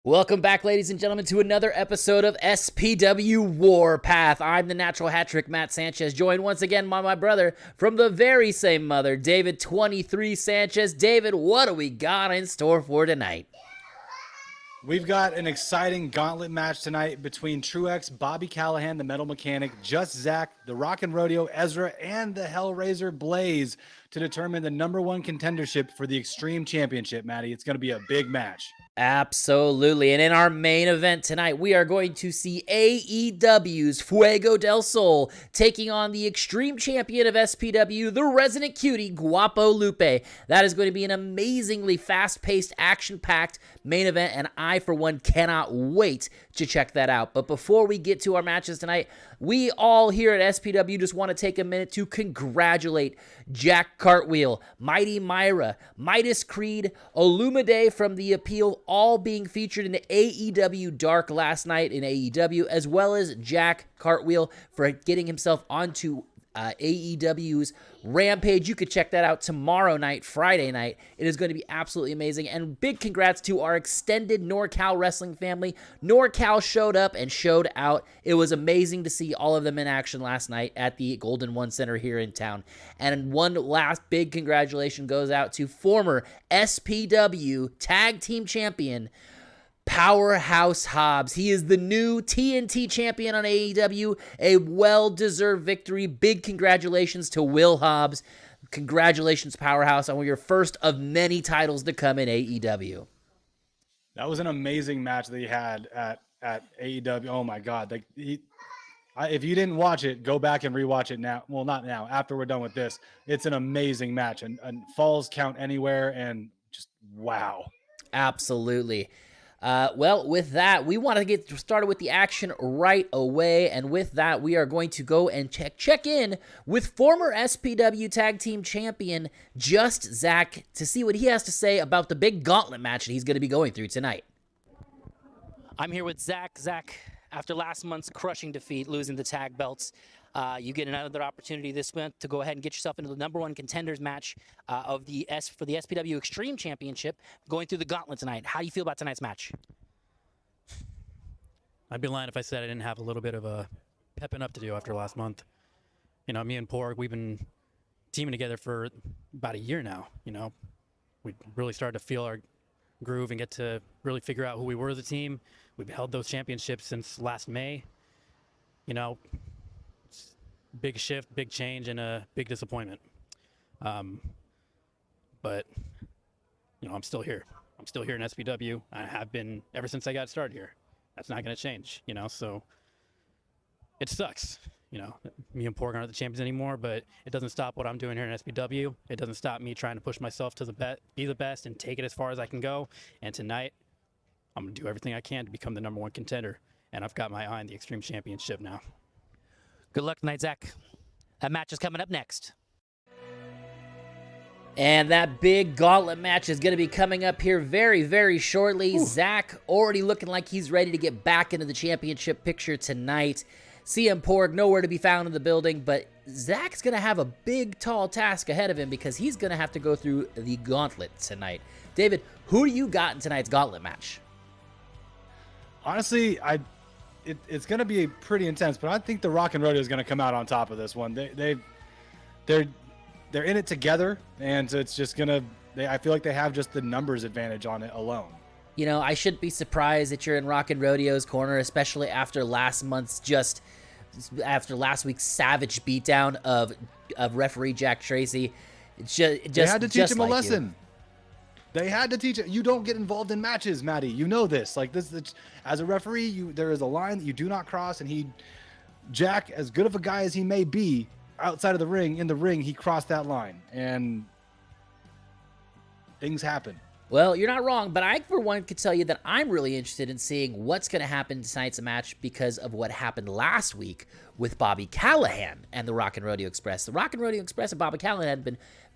Welcome back, ladies and gentlemen, to another episode of SPW Warpath. I'm the natural hat trick, Matt Sanchez, joined once again by my brother from the very same mother, David 23 Sanchez. David, what do we got in store for tonight? We've got an exciting gauntlet match tonight between Truex, Bobby Callahan, the Metal Mechanic, Just Zack, the Rock and Rodeo Ezra, and the Hellraiser Blaze to determine the #1 contendership for the Extreme Championship, Maddie. It's going to be a big match. Absolutely. And in our main event tonight, we are going to see AEW's Fuego del Sol taking on the Extreme Champion of SPW, the resident cutie, Guapo Lupe. That is going to be an amazingly fast-paced, action-packed main event, and I, for one, cannot wait to check that out. But before we get to our matches tonight, we all here at SPW just want to take a minute to congratulate Jack Cartwheel, Mighty Myra, Midas Creed, Olumide from The Appeal, all being featured in the AEW Dark last night in AEW, as well as Jack Cartwheel for getting himself onto AEW's Rampage. You could check that out tomorrow night, Friday night. It is going to be absolutely amazing. And big congrats to our extended NorCal wrestling family. NorCal showed up and showed out. It was amazing to see all of them in action last night at the Golden One Center here in town. And one last big congratulations goes out to former SPW Tag Team Champion Powerhouse Hobbs. He is the new TNT champion on AEW. A well-deserved victory. Big congratulations to Will Hobbs. Congratulations, Powerhouse, on your first of many titles to come in AEW. That was an amazing match that he had at AEW. Oh my God. If you didn't watch it, go back and rewatch it now. Well, not now, after we're done with this. It's an amazing match, and falls count anywhere, and just wow. Absolutely. Well, with that, we want to get started with the action right away, and with that, we are going to go and check in with former SPW Tag Team Champion Just Zack to see what he has to say about the big gauntlet match that he's going to be going through tonight. I'm here with Zack. Zack, after last month's crushing defeat, losing the tag belts, you get another opportunity this month to go ahead and get yourself into the #1 contenders match for the SPW Extreme Championship, going through the gauntlet tonight. How do you feel about tonight's match? I'd be lying if I said I didn't have a little bit of a pepping up to do after last month. You know, me and Porg, we've been teaming together for about a year now. You know, we really started to feel our groove and get to really figure out who we were as a team. We've held those championships since last May. You know, big shift, big change, and a big disappointment. But, you know, I'm still here. I'm still here in SPW. I have been ever since I got started here. That's not going to change, you know, so it sucks. You know, me and Porg aren't the champions anymore, but it doesn't stop what I'm doing here in SPW. It doesn't stop me trying to push myself to be the best and take it as far as I can go. And tonight, I'm going to do everything I can to become the #1 contender. And I've got my eye on the Extreme Championship now. Good luck tonight, Zack. That match is coming up next. And that big gauntlet match is going to be coming up here very, very shortly. Ooh. Zack already looking like he's ready to get back into the championship picture tonight. CM Porg nowhere to be found in the building, but Zack's going to have a big, tall task ahead of him because he's going to have to go through the gauntlet tonight. David, who do you got in tonight's gauntlet match? Honestly, it's going to be pretty intense, but I think the Rock and Rodeo is going to come out on top of this one. They're in it together, and so it's just I feel like they have just the numbers advantage on it alone. You know, I shouldn't be surprised that you're in Rock and Rodeo's corner, especially after last week's savage beatdown of referee Jack Tracy. They had to teach him a lesson. They had to teach it. You don't get involved in matches, Maddie. You know this. Like this, as a referee, there is a line that you do not cross. And Jack, as good of a guy as he may be, outside of the ring, in the ring, he crossed that line, and things happen. Well, you're not wrong, but I, for one, could tell you that I'm really interested in seeing what's going to happen in tonight's match because of what happened last week with Bobby Callahan and the Rock and Rodeo Express. The Rock and Rodeo Express and Bobby Callahan had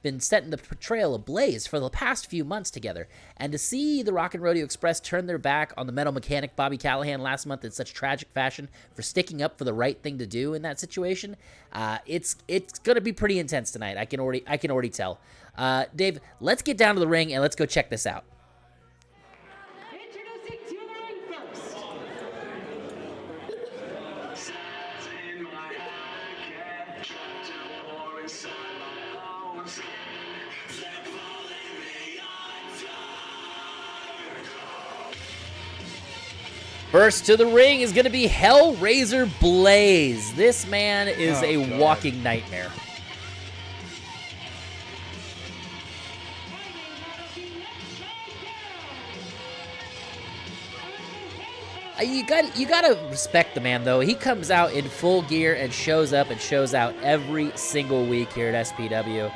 been setting the trail ablaze for the past few months together. And to see the Rock and Rodeo Express turn their back on the Metal Mechanic Bobby Callahan last month in such tragic fashion for sticking up for the right thing to do in that situation, it's going to be pretty intense tonight. I can already tell. Dave, let's get down to the ring and let's go check this out. Introducing to the First to the ring is going to be Hellraiser Blaze. This man is a walking nightmare. You gotta respect the man, though. He comes out in full gear and shows up and shows out every single week here at SPW.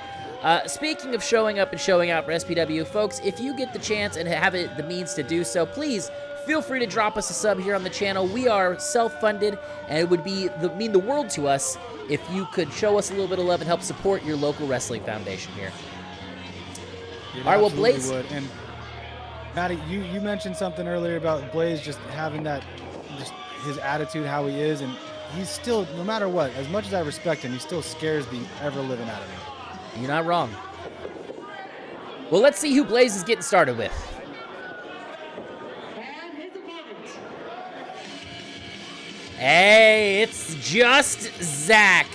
Speaking of showing up and showing out for SPW, folks, if you get the chance and have the means to do so, please feel free to drop us a sub here on the channel. We are self-funded, and it would mean the world to us if you could show us a little bit of love and help support your local wrestling foundation here. It All right, well, Blaze. would. And Maddie, you mentioned something earlier about Blaze just having that, just his attitude, how he is, and he's still, no matter what, as much as I respect him, he still scares the ever-living out of me. You're not wrong. Well, let's see who Blaze is getting started with. Hey, it's Just Zack.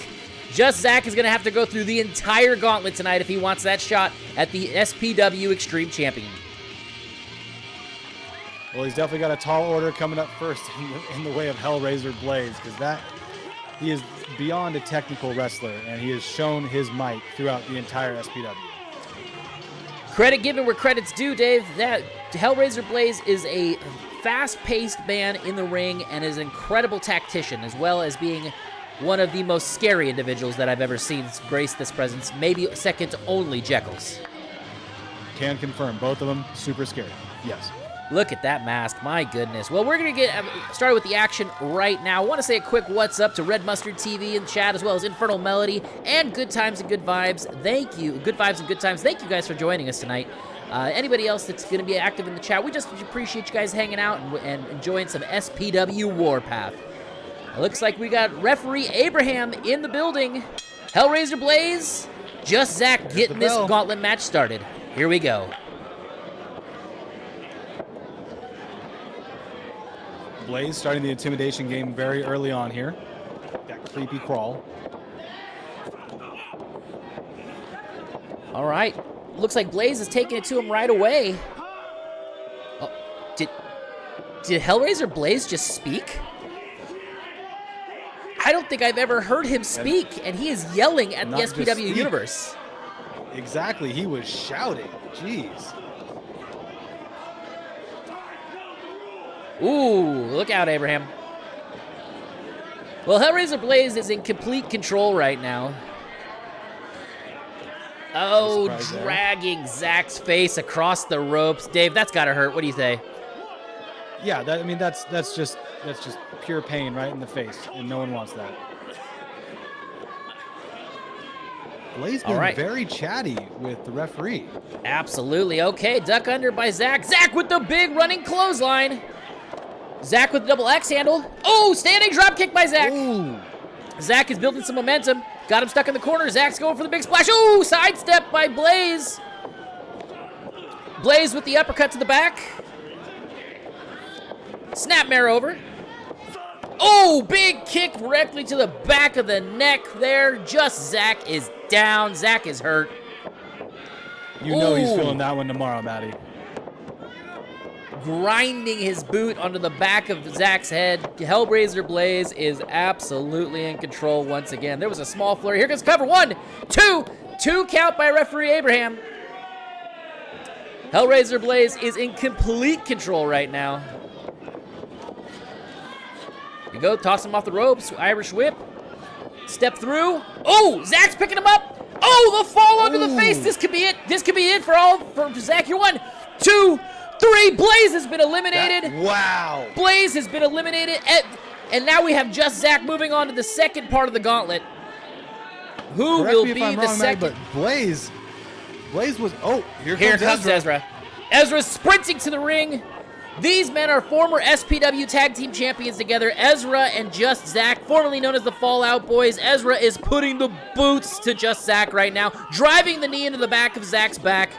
Just Zack is going to have to go through the entire gauntlet tonight if he wants that shot at the SPW Extreme Champion. Well, he's definitely got a tall order coming up first in the way of Hellraiser Blaze, because he is beyond a technical wrestler, and he has shown his might throughout the entire SPW. Credit given where credit's due, Dave. That Hellraiser Blaze is a fast-paced man in the ring and is an incredible tactician, as well as being one of the most scary individuals that I've ever seen grace this presence, maybe second to only Jekyll's. Can confirm, both of them super scary. Yes. Look at that mask, my goodness. Well, we're going to get started with the action right now. I want to say a quick what's up to Red Mustard TV in chat, as well as Infernal Melody and Good Times and Good Vibes. Thank you. Good Vibes and Good Times. Thank you guys for joining us tonight. Anybody else that's going to be active in the chat, we just appreciate you guys hanging out and enjoying some SPW Warpath. It looks like we got referee Abraham in the building. Hellraiser Blaze, Just Zack getting this gauntlet match started. Here we go. Blaze starting the intimidation game very early on here. That creepy crawl. All right. Looks like Blaze is taking it to him right away. Oh, did Hellraiser Blaze just speak? I don't think I've ever heard him speak, and he is yelling at the SPW universe. Exactly. He was shouting. Jeez. Ooh, look out, Abraham. Well, Hellraiser Blaze is in complete control right now. Oh, dragging Zack's face across the ropes. Dave, that's gotta hurt. What do you say? Yeah, that's just pure pain right in the face, and no one wants that. Blaze been very chatty with the referee. Absolutely. Okay, duck under by Zack. Zack with the big running clothesline. Zack with the double axe handle. Oh, standing drop kick by Zack. Ooh. Zack is building some momentum. Got him stuck in the corner. Zack's going for the big splash. Oh, sidestep by Blaze. Blaze with the uppercut to the back. Snapmare over. Oh, big kick directly to the back of the neck there. Just Zack is down. Zack is hurt. You know he's feeling that one tomorrow, Maddie. Grinding his boot onto the back of Zack's head. Hellraiser Blaze is absolutely in control once again. There was a small flurry. Here comes cover. 1, 2. 2 count by referee Abraham. Hellraiser Blaze is in complete control right now. Here you go. Toss him off the ropes. Irish whip. Step through. Oh, Zack's picking him up. Oh, the fall onto the face. This could be it. This could be it for Zack. Here, 1, 2, 3. Blaze has been eliminated. Wow. Blaze has been eliminated. And now we have Just Zack moving on to the second part of the gauntlet. Who will be the second? But Blaze was, here comes Ezra. Ezra's sprinting to the ring. These men are former SPW Tag Team Champions together. Ezra and Just Zack, formerly known as the Fallout Boys. Ezra is putting the boots to Just Zack right now, driving the knee into the back of Zack's back.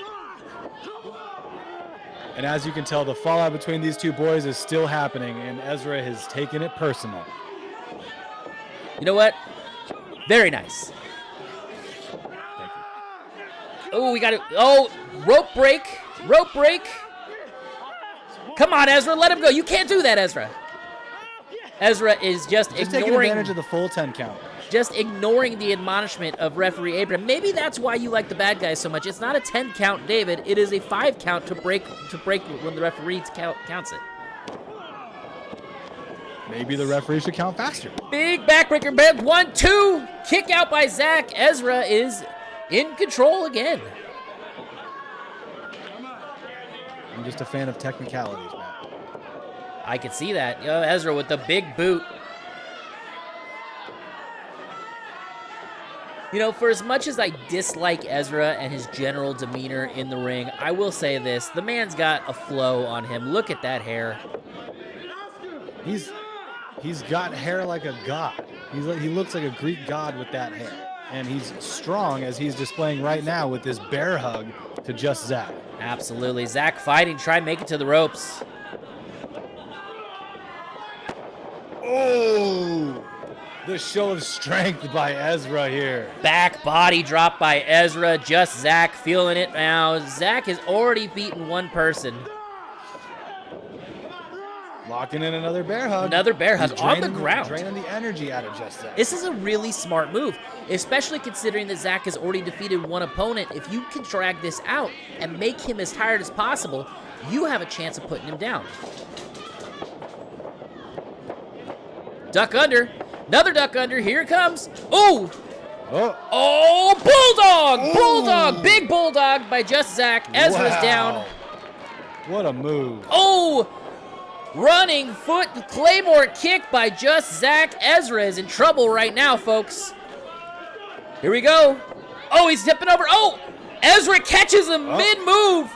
And as you can tell, the fallout between these two boys is still happening, and Ezra has taken it personal. You know what? Very nice. Thank you. Oh, we got it. Oh, rope break. Rope break. Come on, Ezra. Let him go. You can't do that, Ezra. Ezra is just taking ignoring advantage of the full 10 count. just ignoring the admonishment of referee Abraham. Maybe that's why you like the bad guys so much. It's not a 10 count, David. It is a 5 count to break when the referee counts it. Maybe the referee should count faster. Big backbreaker, 1-2. Kick out by Zack. Ezra is in control again. I'm just a fan of technicalities, man. I could see that. Ezra with the big boot. You know, for as much as I dislike Ezra and his general demeanor in the ring, I will say this. The man's got a flow on him. Look at that hair. He's got hair like a god. He looks like a Greek god with that hair. And he's strong, as he's displaying right now with this bear hug to Just Zack. Absolutely. Zack fighting, try and make it to the ropes. Oh! The show of strength by Ezra here. Back body drop by Ezra. Just Zack feeling it now. Zack has already beaten one person. Locking in another bear hug. Another bear hug He's on the ground. Draining the energy out of Just Zack. This is a really smart move, especially considering that Zack has already defeated one opponent. If you can drag this out and make him as tired as possible, you have a chance of putting him down. Duck under. Another duck under. Here it comes. Ooh. Oh, bulldog! Ooh. Bulldog! Big bulldog by Just Zack. Ezra's Wow. down. What a move. Oh! Running foot Claymore kick by Just Zack. Ezra is in trouble right now, folks. Here we go. Oh, he's tipping over. Oh! Ezra catches him mid-move.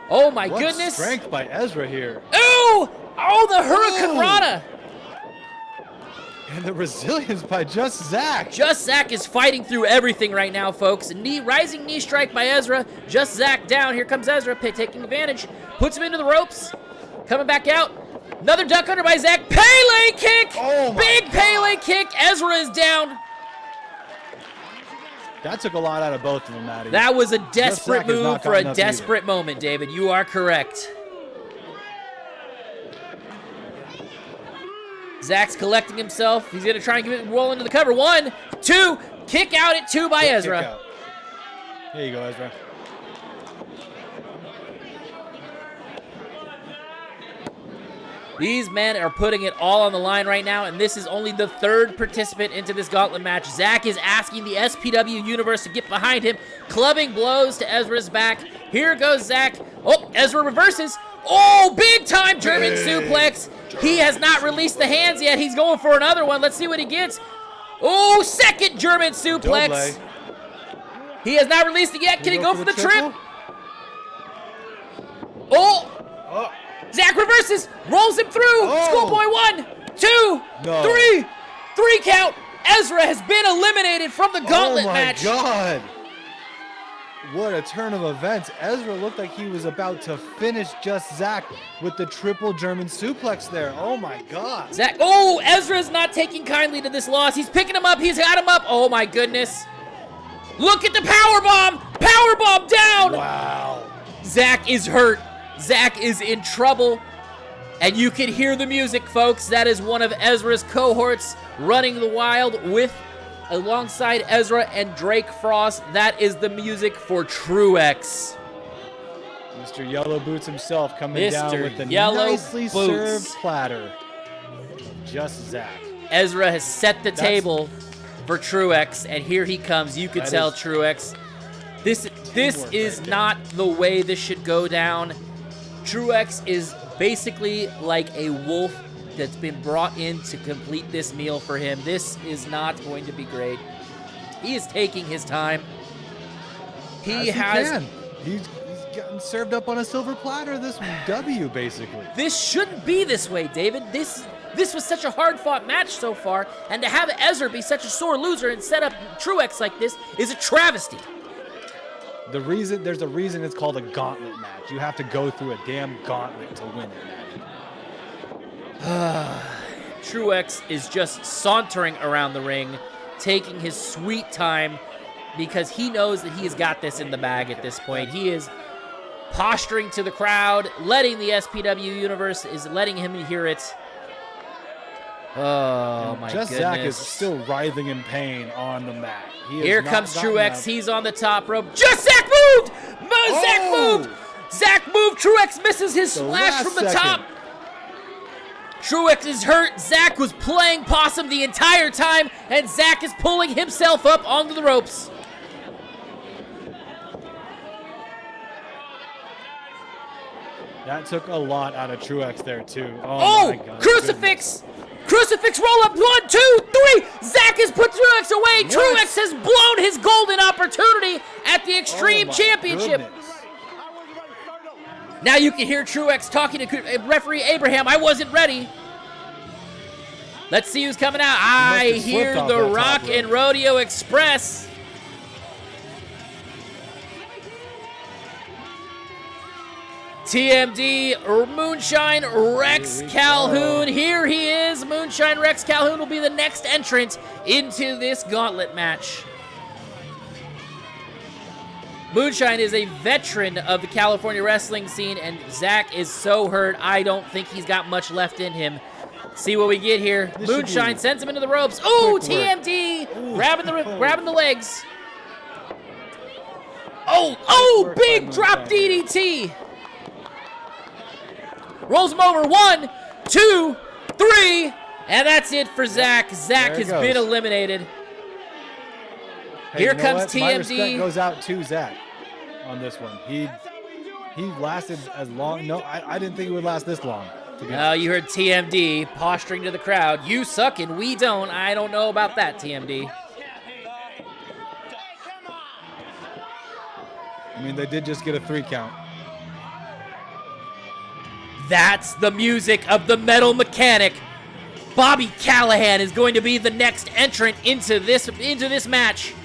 Oh, my What goodness. strength by Ezra here. Ooh! Oh, the Hurricane Ooh. Rana. And the resilience by Just Zack. Just Zack is fighting through everything right now, folks. Rising knee strike by Ezra. Just Zack down. Here comes Ezra, taking advantage. Puts him into the ropes. Coming back out. Another duck under by Zack. Pele kick! Oh my Big God. Pele kick. Ezra is down. That took a lot out of both of them, Maddie. That was a Zack desperate has move not for a gotten up desperate moment, David. You are correct. Zack's collecting himself. He's going to try and give it roll into the cover. 1, 2, kick out at 2 by Kick Ezra. out. Here you go, Ezra. These men are putting it all on the line right now, and this is only the 3rd participant into this gauntlet match. Zack is asking the SPW Universe to get behind him, clubbing blows to Ezra's back. Here goes Zack. Oh, Ezra reverses. Oh, big time German suplex. He has not released the hands yet. He's going for another one. Let's see what he gets. Oh, second German suplex. Double. He has not released it yet. Can he go for the trip? triple? Oh, Oh, Zack reverses, rolls him through. Oh. Schoolboy 1, 2, No. 3. 3 count. Ezra has been eliminated from the gauntlet match. Oh, my God. What a turn of events. Ezra looked like he was about to finish Just Zack with the triple German suplex there. Oh, my God. Zack, oh, Ezra's not taking kindly to this loss. He's picking him up. He's got him up. Oh, my goodness. Look at the powerbomb. Powerbomb down. Wow. Zack is hurt. Zack is in trouble. And you can hear the music, folks. That is one of Ezra's cohorts running the wild with alongside Ezra and Drake Frost. That is the music for Truex. Mr. Yellow Boots himself coming down Mr. with the Yellow nicely Boots. served platter. Just Zack. Ezra has set the table for Truex, and here he comes. You can That tell is Truex. This teamwork is right there. not the way this should go down. Truex is basically like a wolf that's been brought in to complete this meal for him. This is not going to be great. He is taking his time. He has. He's gotten served up on a silver platter. This W, basically. This shouldn't be this way, David. This was such a hard-fought match so far, and to have Ezra be such a sore loser and set up Truex like this is a travesty. There's a reason it's called a gauntlet match. You have to go through a damn gauntlet to win it, man. Truex is just sauntering around the ring, taking his sweet time because he knows that he's got this in the bag at this point. He is posturing to the crowd, letting the SPW Universe is letting him hear it. Oh, And my Just goodness. Zack is still writhing in pain on the mat. He has Here not comes gotten Truex. up. He's on the top rope. Just Zack moved! Zack moved! Zack moved. Truex misses his The splash last from the second. top. Truex is hurt. Zack was playing possum the entire time, and Zack is pulling himself up onto the ropes. That took a lot out of Truex there, too. Oh, my God, crucifix! Crucifix roll up. 1, 2, 3. Zack has put Truex away. What? Truex has blown his golden opportunity at the goodness. Extreme Oh, my Championship. goodness. Now you can hear Truex talking to referee Abraham. I wasn't ready. Let's see who's coming out. I have hear slipped off the that top Rock rope. and Rodeo Express. TMD Moonshine Rex Calhoun. Here he is. Moonshine Rex Calhoun will be the next entrant into this gauntlet match. Moonshine is a veteran of the California wrestling scene, and Zack is so hurt, I don't think he's got much left in him. See what we get here. This should Moonshine be sends him into the ropes. Oh, quick work. TMD! Ooh. Grabbing the legs. Oh, work by big drop Moonshine. DDT. Rolls him over. 1, 2, 3. And that's it for Zack. Zack There it has been goes. eliminated. Hey, Here you know comes what? My respect TMD. goes out to Zack on this one. He lasted as long. No, I didn't think it would last this long. To be Oh, you heard TMD posturing to the crowd. You suck and we don't. I don't know about that, TMD. I mean, they did just get a 3 count. That's the music of the Metal Mechanic. Bobby Callahan is going to be the next entrant into this match.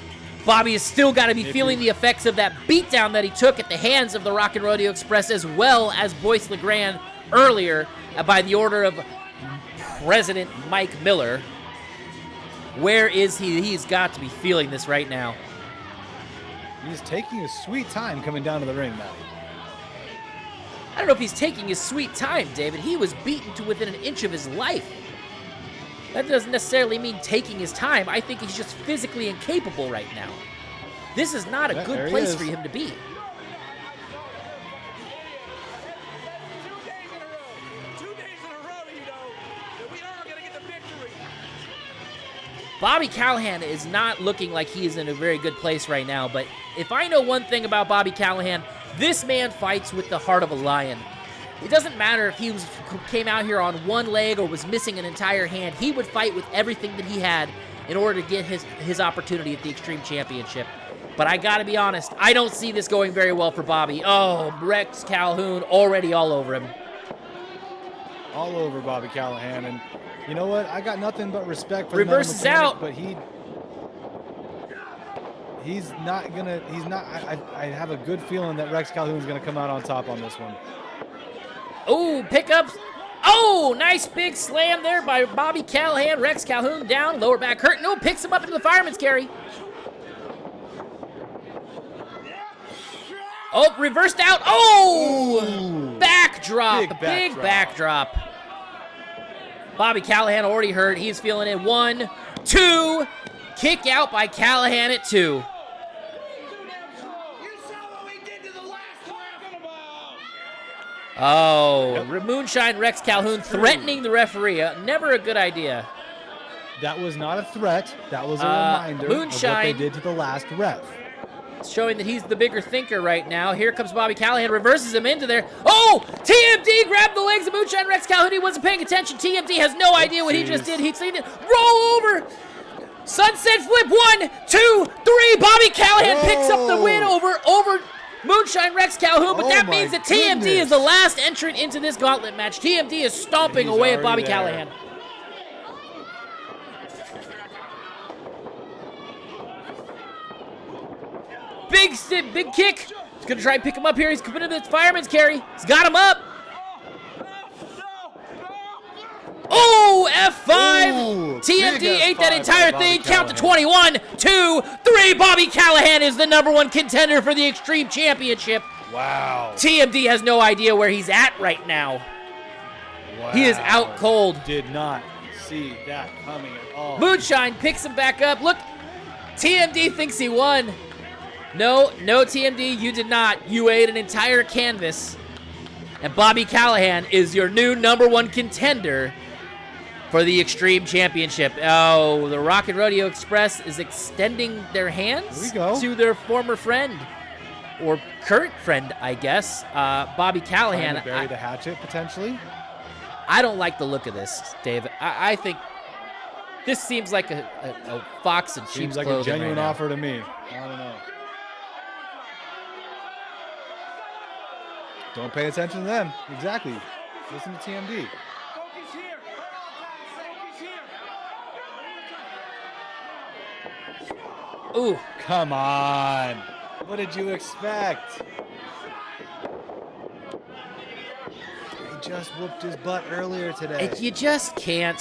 Bobby has still got to be feeling the effects of that beatdown that he took at the hands of the Rock and Rodeo Express, as well as Boyce LeGrand earlier by the order of President Mike Miller. Where is he? He's got to be feeling this right now. He's taking his sweet time coming down to the ring now. I don't know if he's taking his sweet time, David. He was beaten to within an inch of his life. That doesn't necessarily mean taking his time. I think he's just physically incapable right now. This is not a Yeah, good there he place is. for him to be. 2 days in a row. 2 days in a row, you know, that we are going to get the victory. Bobby Callahan is not looking like he is in a very good place right now, but if I know one thing about Bobby Callahan, this man fights with the heart of a lion. It doesn't matter if he came out here on one leg or was missing an entire hand. He would fight with everything that he had in order to get his opportunity at the Extreme Championship. But I gotta be honest, I don't see this going very well for Bobby. Oh, Rex Calhoun already all over him. All over Bobby Callahan, and you know what? I got nothing but respect for Reverses the Metal out. Mechanic, but he's not gonna. He's not. I have a good feeling that Rex Calhoun's gonna come out on top on this one. Oh, pickups. Oh, nice big slam there by Bobby Callahan. Rex Calhoun down, lower back hurt. No, picks him up into the fireman's carry. Oh, reversed out. Oh, Ooh. backdrop. Big Big backdrop. backdrop. Bobby Callahan already hurt. He's feeling it. 1, 2. Kick out by Callahan at 2. You saw what we did to the last one. Oh, Moonshine Rex Calhoun threatening the referee. Never a good idea. That was not a threat. That was a reminder Moonshine. of what they did to the last ref. Showing that he's the bigger thinker right now. Here comes Bobby Callahan, reverses him into there. Oh, TMD grabbed the legs of Moonshine Rex Calhoun. He wasn't paying attention. TMD has no idea what he just did. He's seen it. Roll over. Sunset flip. 1, 2, 3. Bobby Callahan picks up the win over Moonshine Rex Calhoun, but Oh that my means that TMD goodness. is the last entrant into this gauntlet match. TMD is stomping He's away at Bobby already there. Callahan. Big kick. He's going to try and pick him up here. He's coming into the fireman's carry. He's got him up. Oh, F5. Ooh, TMD big ate that F5 entire by thing. Bobby Count to Callahan. 21, 2, 3. Bobby Callahan is the #1 contender for the Extreme Championship. Wow. TMD has no idea where he's at right now. Wow. He is out cold. Did not see that coming at all. Moonshine picks him back up. Look, TMD thinks he won. No, TMD, you did not. You ate an entire canvas. And Bobby Callahan is your new #1 contender for the Extreme Championship. Oh, the Rodeo Express is extending their hands to their former friend, or current friend, I guess, Bobby Callahan. Trying to bury the hatchet, potentially? I don't like the look of this, David. I think this seems like a fox in sheep's Seems like clothing a genuine right now. offer to me. I don't know. Don't pay attention to them. Exactly. Listen to TMD. Focus here. Focus here. Ooh, Come on. What did you expect? He just whooped his butt earlier today. you just can't.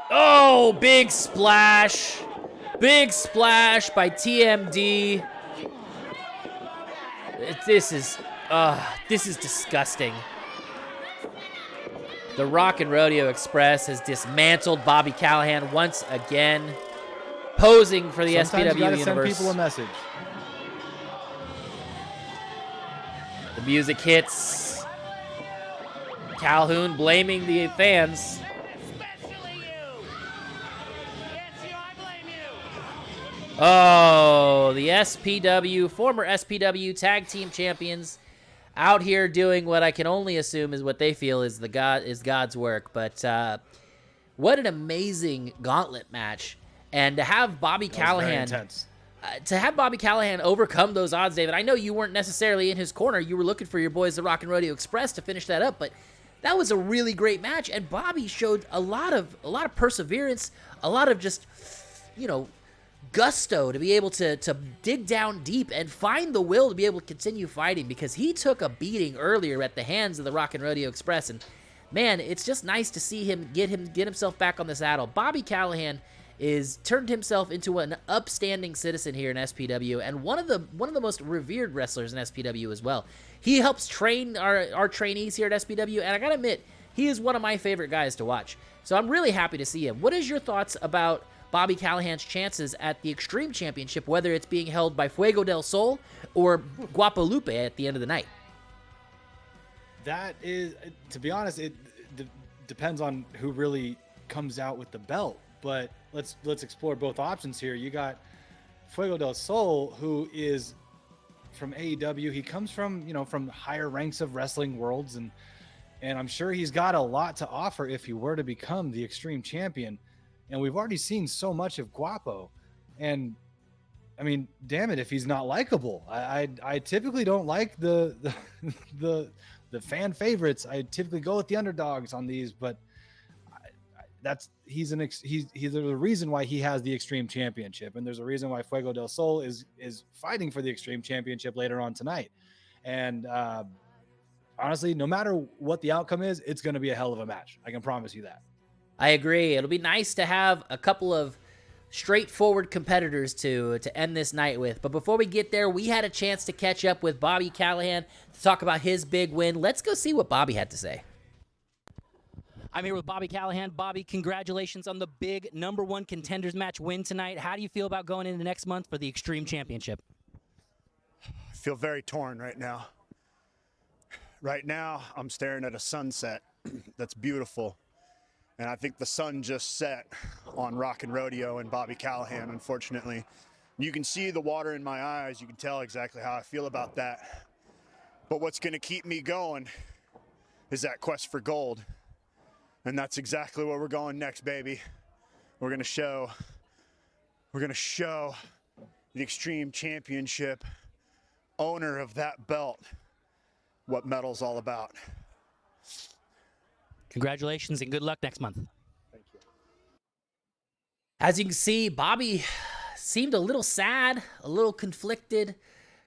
Oh, big splash. Big splash by TMD. This is disgusting. The Rodeo Express has dismantled Bobby Callahan once again, posing for the Sometimes SPW you gotta universe. send people a message. The music hits. Calhoun blaming the fans. Especially you. It's you. I blame you. Oh, the SPW, former SPW tag team champions, out here doing what I can only assume is what they feel is God's work. But what an amazing gauntlet match, and to have Bobby That was very Callahan, intense. Overcome those odds, David. I know you weren't necessarily in his corner; you were looking for your boys, the Rodeo Express, to finish that up. But that was a really great match, and Bobby showed a lot of perseverance, a lot of just, gusto to be able to dig down deep and find the will to be able to continue fighting, because he took a beating earlier at the hands of the Rodeo Express. And man, it's just nice to see him get himself back on the saddle. Bobby Callahan is turned himself into an upstanding citizen here in SPW, and one of the most revered wrestlers in SPW as well. He helps train our trainees here at SPW, and I gotta admit, he is one of my favorite guys to watch. So I'm really happy to see him. What is your thoughts about Bobby Callahan's chances at the Extreme Championship, whether it's being held by Fuego del Sol or Guapo Lupe at the end of the night? That is, to be honest, it depends on who really comes out with the belt. But let's explore both options here. You got Fuego del Sol, who is from AEW. He comes from from higher ranks of wrestling worlds, and I'm sure he's got a lot to offer if he were to become the Extreme Champion. And we've already seen so much of Guapo, and I mean, damn it, if he's not likable. I typically don't like the fan favorites. I typically go with the underdogs on these, but he's a reason why he has the Extreme Championship, and there's a reason why Fuego del Sol is fighting for the Extreme Championship later on tonight. And honestly, no matter what the outcome is, it's going to be a hell of a match. I can promise you that. I agree. It'll be nice to have a couple of straightforward competitors to end this night with. But before we get there, we had a chance to catch up with Bobby Callahan to talk about his big win. Let's go see what Bobby had to say. I'm here with Bobby Callahan. Bobby, congratulations on the big #1 contenders match win tonight. How do you feel about going into next month for the Extreme Championship? I feel very torn right now. Right now, I'm staring at a sunset that's beautiful. And I think the sun just set on Rodeo and Bobby Callahan, unfortunately. You can see the water in my eyes. You can tell exactly how I feel about that. But what's going to keep me going is that quest for gold. And that's exactly where we're going next, baby. We're going to show the Extreme Championship owner of that belt what metal's all about. Congratulations and good luck next month. Thank you. As you can see, Bobby seemed a little sad, a little conflicted,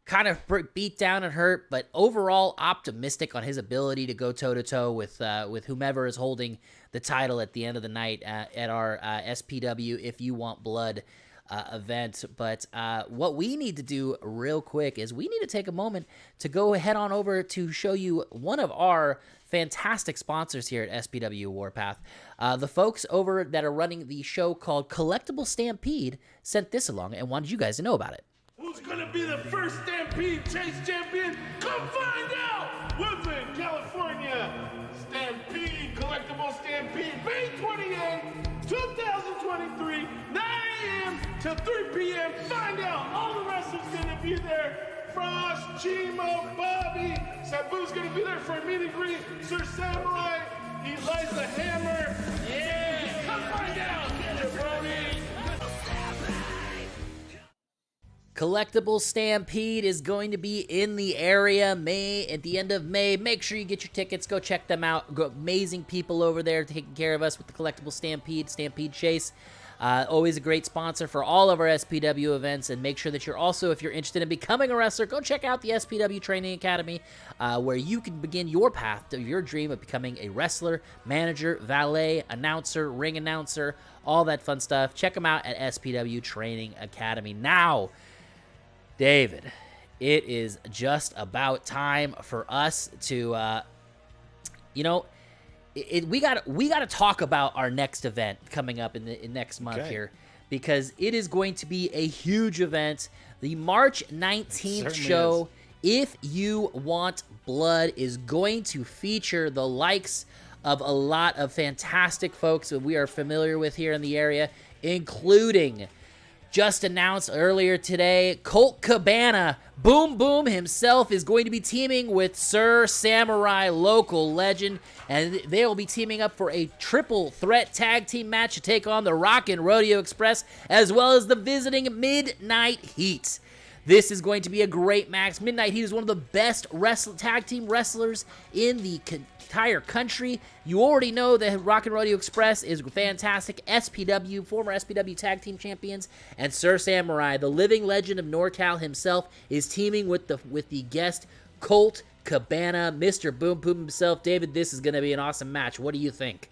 kind of beat down and hurt, but overall optimistic on his ability to go toe-to-toe with whomever is holding the title at the end of the night at our SPW If You Want Blood event. But what we need to do real quick is we need to take a moment to go head on over to show you one of our fantastic sponsors here at SPW Warpath. The folks over that are running the show called Collectible Stampede sent this along and wanted you guys to know about it. Who's gonna be the first Stampede Chase champion? Come find out! Woodland, California. Stampede, Collectible Stampede, May 28, 2023, 9 a.m. to 3 p.m. Find out. All the wrestlers gonna be there. Frost, Chimo, Bobby. Sabu's gonna be there for a meet and greet. Sir Samurai, he lights the hammer. Yeah! Come find out, jabroni. Collectible Stampede is going to be in the area at the end of May. Make sure you get your tickets. Go check them out. Amazing people over there taking care of us with the Collectible Stampede Chase. Always a great sponsor for all of our SPW events. And make sure that you're also, if you're interested in becoming a wrestler, go check out the SPW Training Academy, where you can begin your path to your dream of becoming a wrestler, manager, valet, announcer, ring announcer, all that fun stuff. Check them out at SPW Training Academy. Now, David, it is just about time for us to, we got to talk about our next event coming up in next month here, because it is going to be a huge event. The March 19th show, If You Want Blood, is going to feature the likes of a lot of fantastic folks that we are familiar with here in the area, including, just announced earlier today, Colt Cabana, Boom Boom himself, is going to be teaming with Sir Samurai, local legend, and they will be teaming up for a triple threat tag team match to take on the Rockin' Rodeo Express, as well as the visiting Midnight Heat. This is going to be a great match. Midnight Heat is one of the best tag team wrestlers in the entire country. You already know that Rockin' Rodeo Express is fantastic. former SPW tag team champions, and Sir Samurai, the living legend of NorCal himself, is teaming with the guest Colt Cabana, Mr. Boom Boom himself. David, this is going to be an awesome match. What do you think?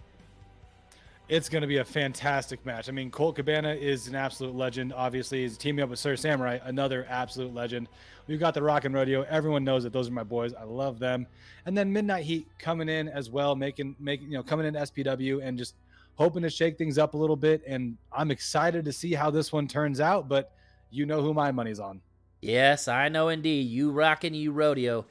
It's going to be a fantastic match. I mean, Colt Cabana is an absolute legend. Obviously, he's teaming up with Sir Samurai, another absolute legend. We've got the Rockin' Rodeo. Everyone knows that those are my boys. I love them. And then Midnight Heat coming in as well, coming in SPW and just hoping to shake things up a little bit. And I'm excited to see how this one turns out, but you know who my money's on. Yes, I know indeed. You Rockin', you Rodeo.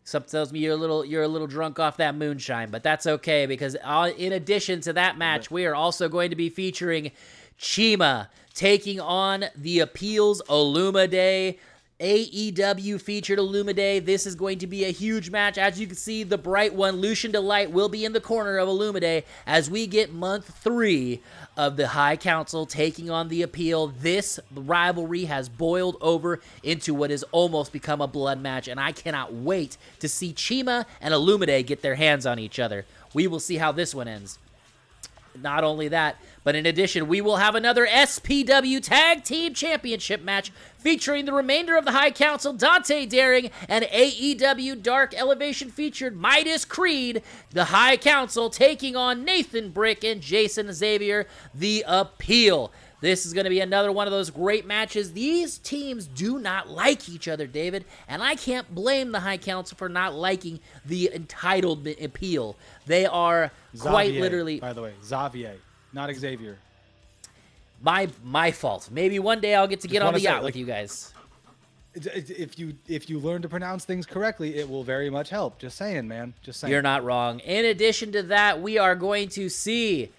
Something tells me you're a little drunk off that moonshine, but that's okay, because in addition to that match, we are also going to be featuring Chima taking on the Appeals Olumide. AEW featured Olumide. This is going to be a huge match. As you can see, the bright one, Lucian Delight, will be in the corner of Olumide as we get month 3 of the High Council taking on the Appeal. This rivalry has boiled over into what has almost become a blood match, and I cannot wait to see Chima and Olumide get their hands on each other. We will see how this one ends. Not only that, but in addition, we will have another SPW Tag Team Championship match featuring the remainder of the High Council, Dante Daring, and AEW Dark Elevation featured Midas Creed, the High Council, taking on Nathan Brick and Jason Xavier, the Appeal. This is going to be another one of those great matches. These teams do not like each other, David, and I can't blame the High Council for not liking the entitled Appeal. They are quite literally... By the way, Xavier, not Xavier. My fault. Maybe one day I'll get to get on the yacht with you guys. If you learn to pronounce things correctly, it will very much help. Just saying, man. Just saying. You're not wrong. In addition to that, we are going to see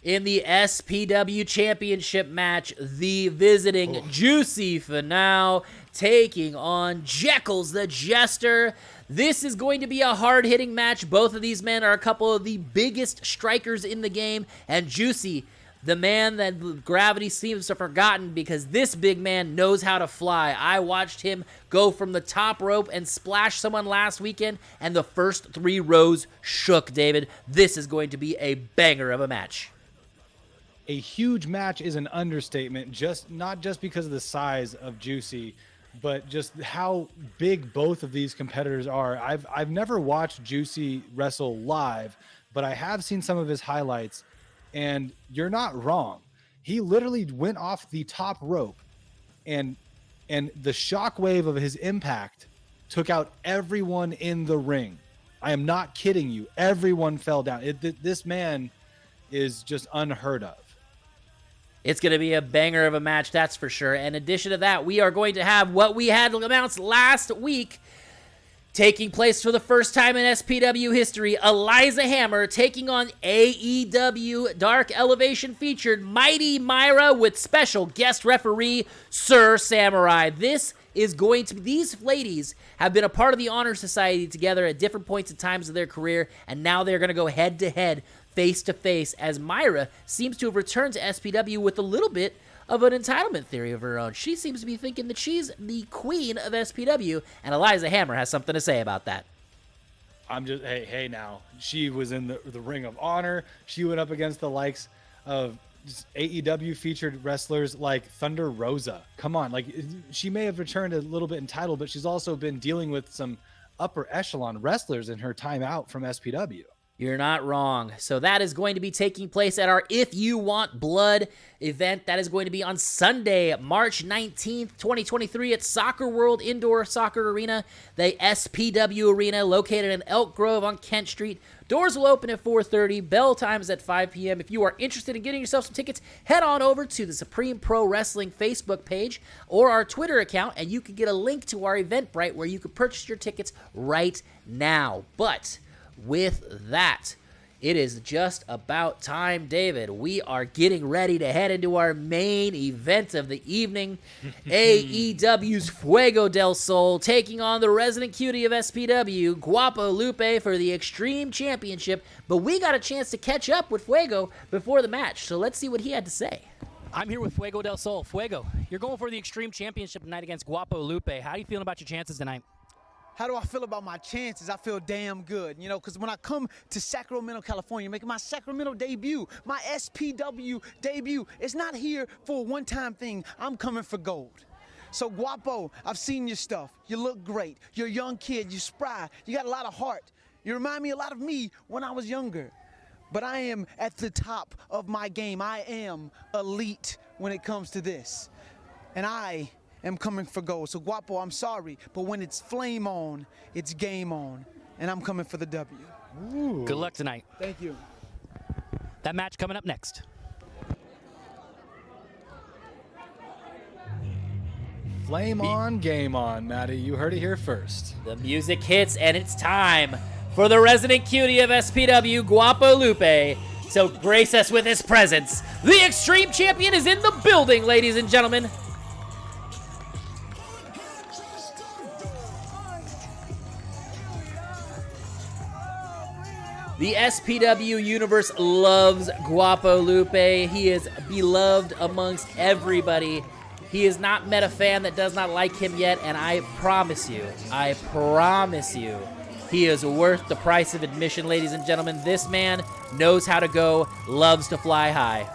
in the SPW Championship match, the visiting Juicy Finau taking on Jekyll's the Jester. This is going to be a hard-hitting match. Both of these men are a couple of the biggest strikers in the game, and Juicy, the man that gravity seems to have forgotten, because this big man knows how to fly. I watched him go from the top rope and splash someone last weekend, and the first 3 rows shook, David. This is going to be a banger of a match. A huge match is an understatement, not just because of the size of Juicy, but just how big both of these competitors are. I've never watched Juicy wrestle live, but I have seen some of his highlights, and you're not wrong. He literally went off the top rope, and the shockwave of his impact took out everyone in the ring. I am not kidding you. Everyone fell down. This man is just unheard of. It's going to be a banger of a match, that's for sure. In addition to that, we are going to have what we had announced last week taking place for the first time in SPW history. Eliza Hammer taking on AEW Dark Elevation featured Mighty Myra with special guest referee Sir Samurai. This is going to be, these ladies have been a part of the Honor Society together at different points and times of their career, and now they're going to go head to head, face to face, as Myra seems to have returned to SPW with a little bit of an entitlement theory of her own. She seems to be thinking that she's the queen of SPW, and Eliza Hammer has something to say about that. I'm just, hey now. She was in the Ring of Honor. She went up against the likes of AEW featured wrestlers like Thunder Rosa. Come on, like, she may have returned a little bit entitled, but she's also been dealing with some upper echelon wrestlers in her time out from SPW. You're not wrong. So that is going to be taking place at our If You Want Blood event. That is going to be on Sunday, March 19th, 2023 at Soccer World Indoor Soccer Arena, the SPW Arena located in Elk Grove on Kent Street. Doors will open at 4:30. Bell time is at 5 p.m. If you are interested in getting yourself some tickets, head on over to the Supreme Pro Wrestling Facebook page or our Twitter account, and you can get a link to our Eventbrite where you can purchase your tickets right now. But with that, it is just about time, David. We are getting ready to head into our main event of the evening. AEW's Fuego del Sol taking on the resident cutie of SPW, Guapo Lupe, for the Extreme Championship. But we got a chance to catch up with Fuego before the match, so let's see what he had to say. I'm here with Fuego del Sol. Fuego, you're going for the Extreme Championship tonight against Guapo Lupe. How are you feeling about your chances tonight? How do I feel about my chances? I feel damn good, you know, because when I come to Sacramento, California, making my Sacramento debut, my SPW debut, it's not here for a one-time thing. I'm coming for gold. So, Guapo, I've seen your stuff. You look great. You're a young kid. You're spry. You got a lot of heart. You remind me a lot of me when I was younger. But I am at the top of my game. I am elite when it comes to this. And I am coming for gold. So, Guapo, I'm sorry, but when it's flame on, it's game on, and I'm coming for the W. Ooh. Good luck tonight. Thank you. That match coming up next. Flame on, game on, Maddie. You heard it here first. The music hits, and it's time for the resident cutie of SPW, Guapo Lupe. So grace us with his presence. The Extreme Champion is in the building, ladies and gentlemen. The SPW universe loves Guapo Lupe. He is beloved amongst everybody. He has not met a fan that does not like him yet, and I promise you, he is worth the price of admission, ladies and gentlemen. This man knows how to go, loves to fly high.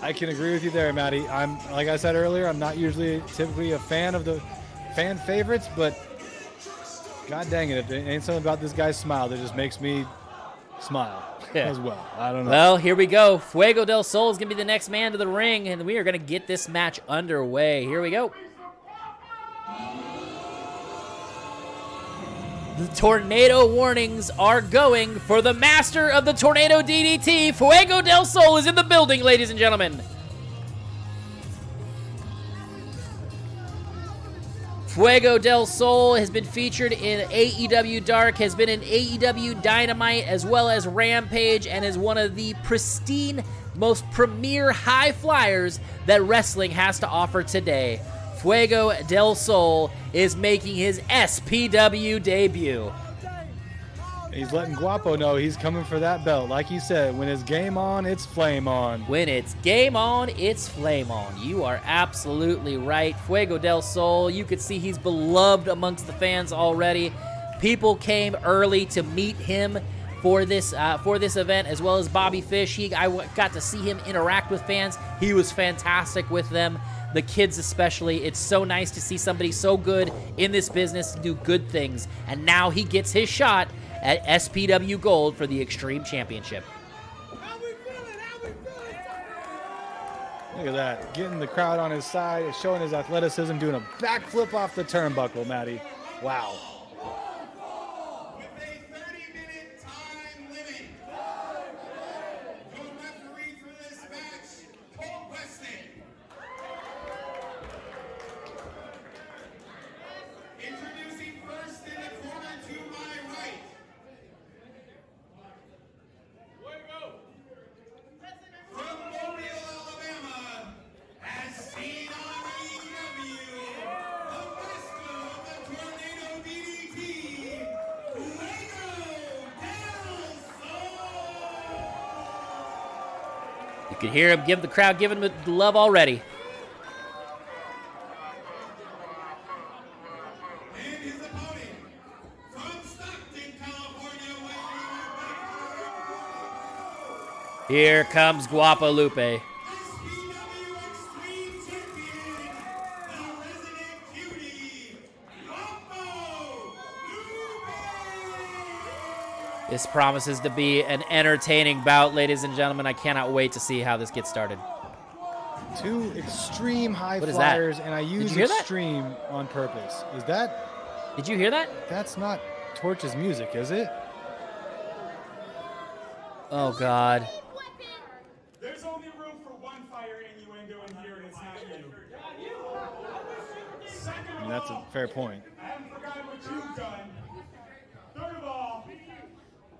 I can agree with you there, Maddie. I'm, like I said earlier, I'm not usually typically a fan of the fan favorites, but God dang it, it ain't something about this guy's smile that just makes me smile as well. I don't know. Well, here we go. Fuego del Sol is going to be the next man to the ring, and we are going to get this match underway. Here we go. The tornado warnings are going for the master of the tornado DDT. Fuego del Sol is in the building, ladies and gentlemen. Fuego del Sol has been featured in AEW Dark, has been in AEW Dynamite as well as Rampage, and is one of the pristine, most premier high flyers that wrestling has to offer today. Fuego del Sol is making his SPW debut. He's letting Guapo know he's coming for that belt. Like he said, when it's game on, it's flame on. When it's game on, it's flame on. You are absolutely right. Fuego del Sol, you could see he's beloved amongst the fans already. People came early to meet him for this event, as well as Bobby Fish. I got to see him interact with fans. He was fantastic with them. The kids especially. It's so nice to see somebody so good in this business do good things. And now he gets his shot at SPW Gold for the Extreme Championship. Look at that. Getting the crowd on his side, showing his athleticism, doing a backflip off the turnbuckle, Maddie. Wow. With a 30-minute time limit. Your referee for this match, Colt Weston. Introducing first in the corner to my right. Fuego. From Mobile, Alabama, as seen on AEW, the master of the Tornado DDT, Fuego del Sol. You can hear him give the crowd giving him the love already. And his opponent, from Stockton, California, Here comes Guapo Lupe. SPW Extreme Champion, the resident cutie, Guapo Lupe. This promises to be an entertaining bout, ladies and gentlemen. I cannot wait to see how this gets started. Two extreme high What is that? flyers, and I use you hear that? extreme on purpose. Is that? Did you hear that? That's not Torch's music, is it? Oh, God. There's only room for one fire innuendo in here, and it's not you. Second I of mean, that's a all, fair point. I haven't forgotten what you've done. Third of all,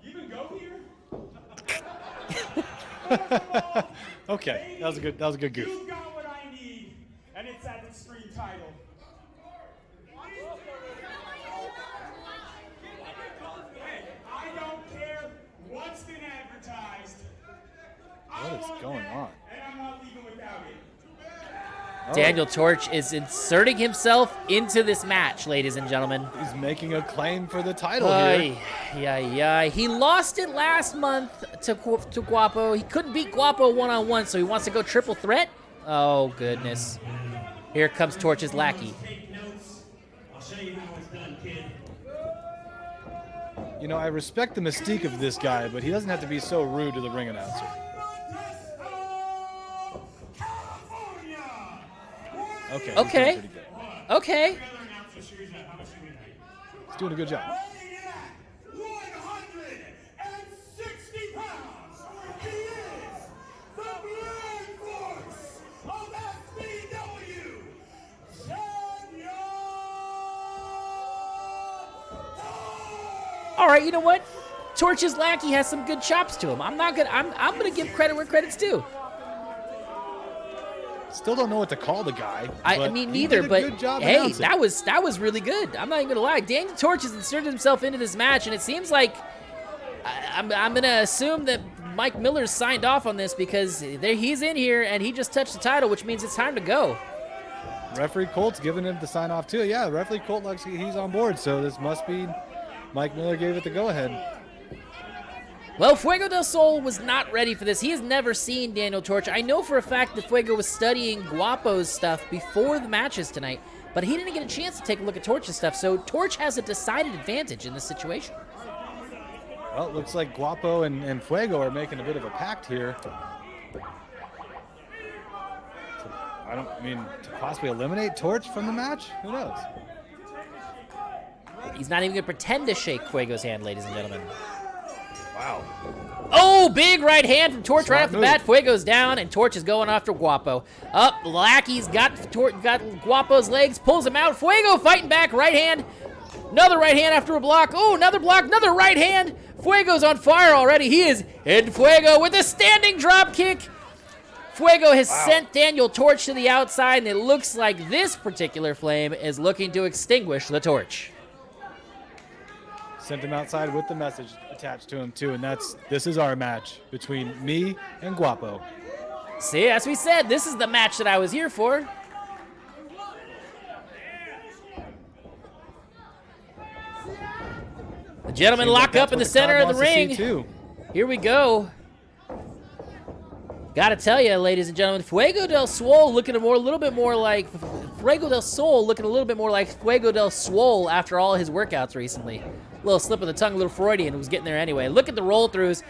you even go here? Fourth of all, Okay, that was a good goof. you've got what I need, and it's that extreme title. Hey, I don't care what's been advertised. What is going on? And I'm not leaving without it. Daniel Torch is inserting himself into this match, ladies and gentlemen. He's making a claim for the title here. Yeah. He lost it last month to Guapo. He couldn't beat Guapo one-on-one, so he wants to go triple threat? Oh, goodness. Here comes Torch's lackey. Take notes. I'll show you how it's done, kid. You know, I respect the mystique of this guy, but he doesn't have to be so rude to the ring announcer. Okay. he's Okay. doing pretty good. Okay. He's doing a good job. Weighing in at 160 pounds, he is the Blood Force of SPW, Daniel Torch. All right, you know what? Torch's lackey has some good chops to him. I'm gonna give credit where credit's due. Still don't know what to call the guy. I but mean, he neither, did a but good job hey, announcing. that was really good. I'm not even gonna lie. Daniel Torch has inserted himself into this match, and it seems like I'm gonna assume that Mike Miller's signed off on this because he's in here and he just touched the title, which means it's time to go. Referee Colt's giving him the sign off too. Yeah, referee Colt looks he's on board, so this must be Mike Miller gave it the go ahead. Well, Fuego del Sol was not ready for this. He has never seen Daniel Torch. I know for a fact that Fuego was studying Guapo's stuff before the matches tonight, but he didn't get a chance to take a look at Torch's stuff, so Torch has a decided advantage in this situation. Well, it looks like Guapo and Fuego are making a bit of a pact here. I mean, to possibly eliminate Torch from the match? Who knows? He's not even going to pretend to shake Fuego's hand, ladies and gentlemen. Wow. Oh, big right hand from Torch right Smart off the move. bat. Fuego's down, and Torch is going after Guapo. Up, Lackey's got Guapo's legs, pulls him out. Fuego fighting back, right hand. Another right hand after a block. Oh, another block, another right hand. Fuego's on fire already. He is in Fuego with a standing drop kick. Fuego has sent Daniel Torch to the outside, and it looks like this particular flame is looking to extinguish the torch. Sent him outside with the message attached to him too, and this is our match between me and Guapo. See, as we said, this is the match that I was here for. The gentlemen Seems like lock up that's in the what center crowd of the wants to see, ring. too. Here we go. Gotta tell you, ladies and gentlemen, Fuego del Sol looking a little bit more like Fuego del Sol looking a little bit more like Fuego del Swole after all his workouts recently. A little slip of the tongue, a little Freudian, was getting there anyway. Look at the roll throughs.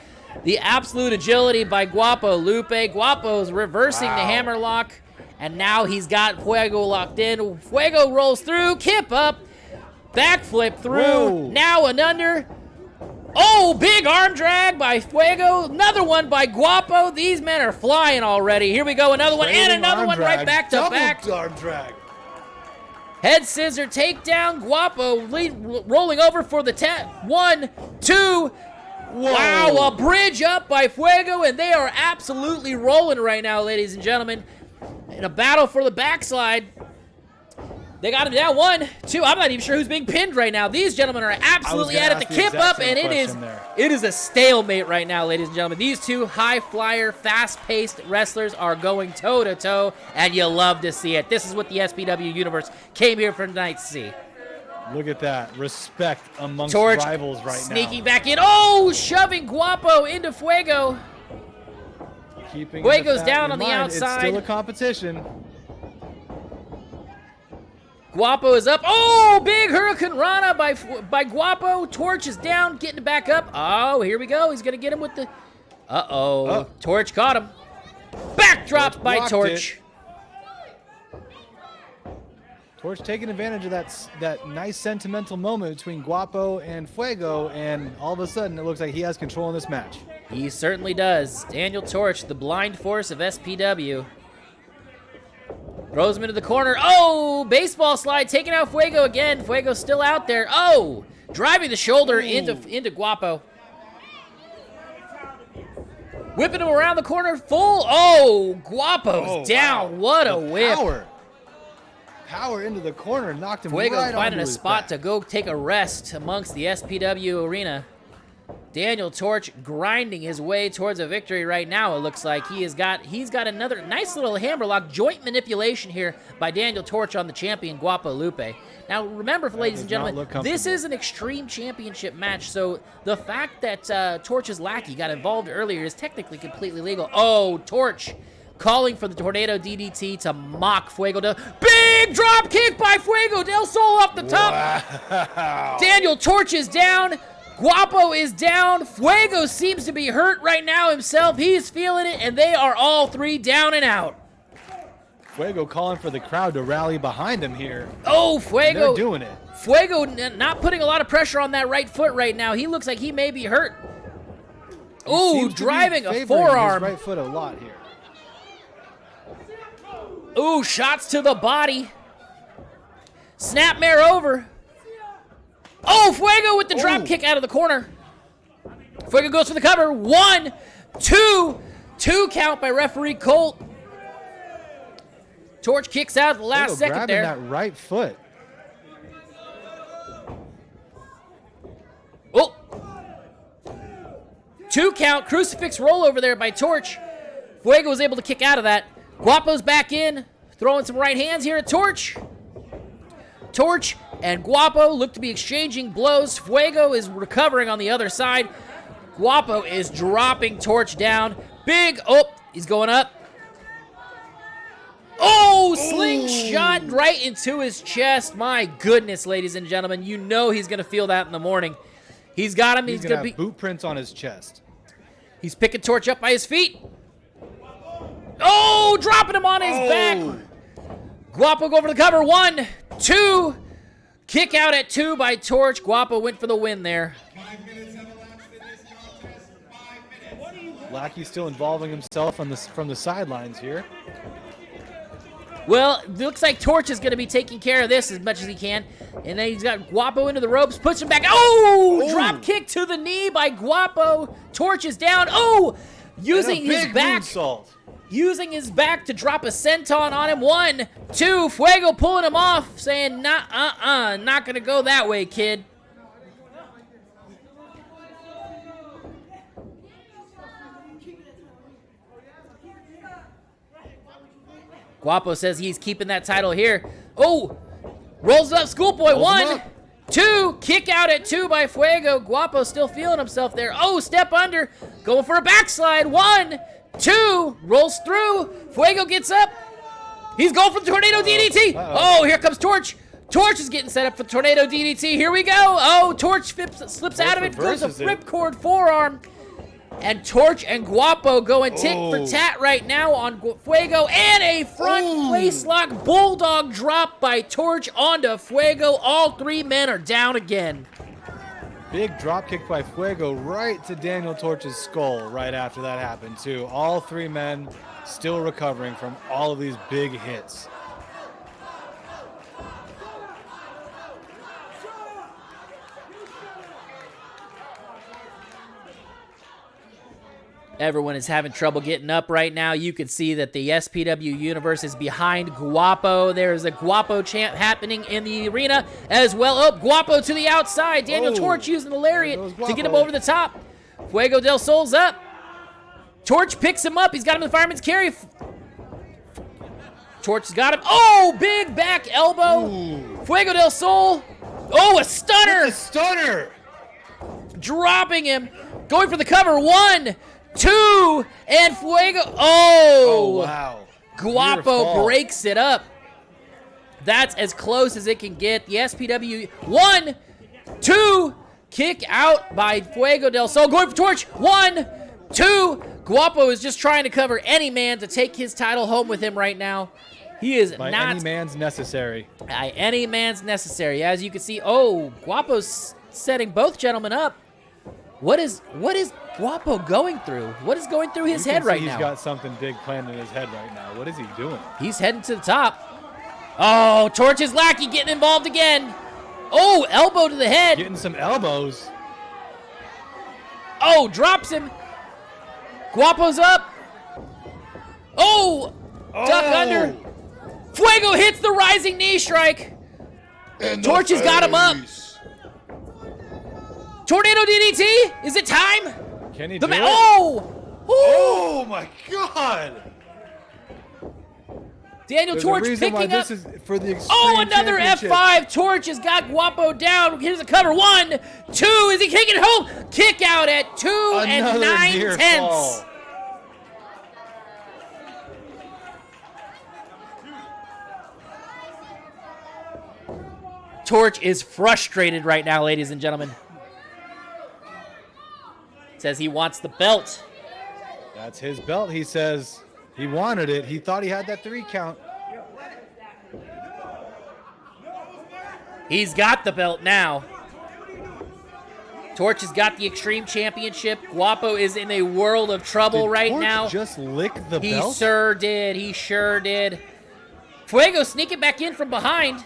The absolute agility by Guapo Lupe. Guapo's reversing the hammerlock, and now he's got Fuego locked in. Fuego rolls through, kip up, backflip through. Whoa. Now an under. Oh, big arm drag by Fuego. Another one by Guapo. These men are flying already. Here we go, another one, and Trailing another arm one right drag. back to Double back. arm drag. Head scissor takedown. Guapo rolling over for the 1, 2. Wow, a bridge up by Fuego, and they are absolutely rolling right now, ladies and gentlemen. In a battle for the backslide. They got him down 1, 2. I'm not even sure who's being pinned right now. These gentlemen are absolutely at it. The kip up, and it is a stalemate right now, ladies and gentlemen. These two high flyer, fast-paced wrestlers are going toe-to-toe, and you love to see it. This is what the SPW universe came here for tonight to see. Look at that. Respect amongst Torch rivals right sneaking now. back in. Oh, shoving Guapo into Fuego. Keeping Fuego's the fact down in on the mind, It's outside. still a competition. Guapo is up. Oh, big Hurricane Rana by Guapo. Torch is down, getting it back up. Oh, here we go. He's going to get him with the... Uh-oh. Oh. Torch caught him. Backdrop by blocked Torch. Torch taking advantage of that nice sentimental moment between Guapo and Fuego, and all of a sudden it looks like he has control in this match. He certainly does. Daniel Torch, the blind force of SPW. Throws him into the corner. Oh, baseball slide, taking out Fuego again. Fuego's still out there. Oh, driving the shoulder into Guapo. Whipping him around the corner, full. Oh, Guapo's down. Wow. What a The whip. Power into the corner, knocked him Fuego's right finding onto a his spot back. to go take a rest amongst the SPW arena. Daniel Torch grinding his way towards a victory right now. It looks like he's got another nice little hammerlock joint manipulation here by Daniel Torch on the champion Guapo Lupe. Now remember, ladies and does not gentlemen, look this comfortable. is an Extreme Championship match, so the fact that Torch's lackey got involved earlier is technically completely legal. Oh, Torch calling for the Tornado DDT to mock Fuego. Big drop kick by Fuego del Sol off the top. Wow. Daniel Torch is down. Guapo is down. Fuego seems to be hurt right now himself. He's feeling it, and they are all three down and out. Fuego calling for the crowd to rally behind him here. Oh, Fuego. They're doing it. Fuego not putting a lot of pressure on that right foot right now. He looks like he may be hurt. Ooh, Seems to be driving a favoring forearm. his right foot a lot here. Ooh, shots to the body. Snapmare over. Oh, Fuego with the drop kick out of the corner. Fuego goes for the cover. 1, 2. 2 count by referee Colt. Torch kicks out at the last Fuego second grabbing there. that right foot. Oh. 2 count. Crucifix roll over there by Torch. Fuego was able to kick out of that. Guapo's back in. Throwing some right hands here at Torch. Torch and Guapo look to be exchanging blows. Fuego is recovering on the other side. Guapo is dropping Torch down. Big, oh, he's going up. Oh, slingshot right into his chest. My goodness, ladies and gentlemen. You know he's going to feel that in the morning. He's got him. He's He's going gonna to have be. boot prints on his chest. He's picking Torch up by his feet. Oh, dropping him on his back. Guapo go for the cover. 1, 2. Kick out at 2 by Torch. Guapo went for the win there. Lackey still involving himself from the sidelines here. Well, it looks like Torch is going to be taking care of this as much as he can. And then he's got Guapo into the ropes, puts him back. Oh, drop kick to the knee by Guapo. Torch is down. Oh, using his back. Using his back to drop a senton on him. 1, 2. Fuego pulling him off, saying, nah, not going to go that way, kid. Guapo says he's keeping that title here. Oh, rolls up Schoolboy. 1, 2. Kick out at 2 by Fuego. Guapo still feeling himself there. Oh, step under. Going for a backslide. 1, 2. Rolls through. Fuego gets up. He's going for the Tornado DDT. Oh, here comes Torch. Torch is getting set up for Tornado DDT. Here we go. Oh, Torch slips out of it. Goes a ripcord forearm. And Torch and Guapo going tit for tat right now on Fuego. And a front waistlock bulldog drop by Torch onto Fuego. All three men are down again. Big drop kick by Fuego right to Daniel Torch's skull right after that happened, too. All three men still recovering from all of these big hits. Everyone is having trouble getting up right now. You can see that the SPW universe is behind Guapo. There's a Guapo chant happening in the arena as well. Oh, Guapo to the outside. Daniel Torch using the lariat to get him over the top. Fuego del Sol's up. Torch picks him up. He's got him in the fireman's carry. Torch has got him. Oh, big back elbow. Fuego del Sol. Oh, a stunner. A stunner. Dropping him. Going for the cover. 1, 2, and Fuego. Oh, wow. Guapo breaks it up. That's as close as it can get. The SPW. 1, 2, kick out by Fuego del Sol. Going for Torch. 1, 2. Guapo is just trying to cover any man to take his title home with him right now. He is by not. any man's necessary. By any man's necessary. As you can see, oh, Guapo's setting both gentlemen up. What is Guapo going through? What is going through his head right now? He's got something big planned in his head right now. What is he doing? He's heading to the top. Oh, Torch's lackey getting involved again. Oh, elbow to the head. Getting some elbows. Oh, drops him. Guapo's up. Oh, duck under. Fuego hits the rising knee strike. Torch has got him up. Tornado DDT? Is it time? Can he do it? Oh, my God. Daniel Torch picking up. This is for the another F5. Torch has got Guapo down. Here's a cover. 1, 2. Is he kicking it home? Kick out at 2 and 9/10. Torch is frustrated right now, ladies and gentlemen. Says he wants the belt. That's his belt. He says he wanted it. He thought he had that 3 count. He's got the belt now. Torch has got the Extreme Championship. Guapo is in a world of trouble right now. Just lick the belt? He sure did. He sure did. Fuego sneaking back in from behind.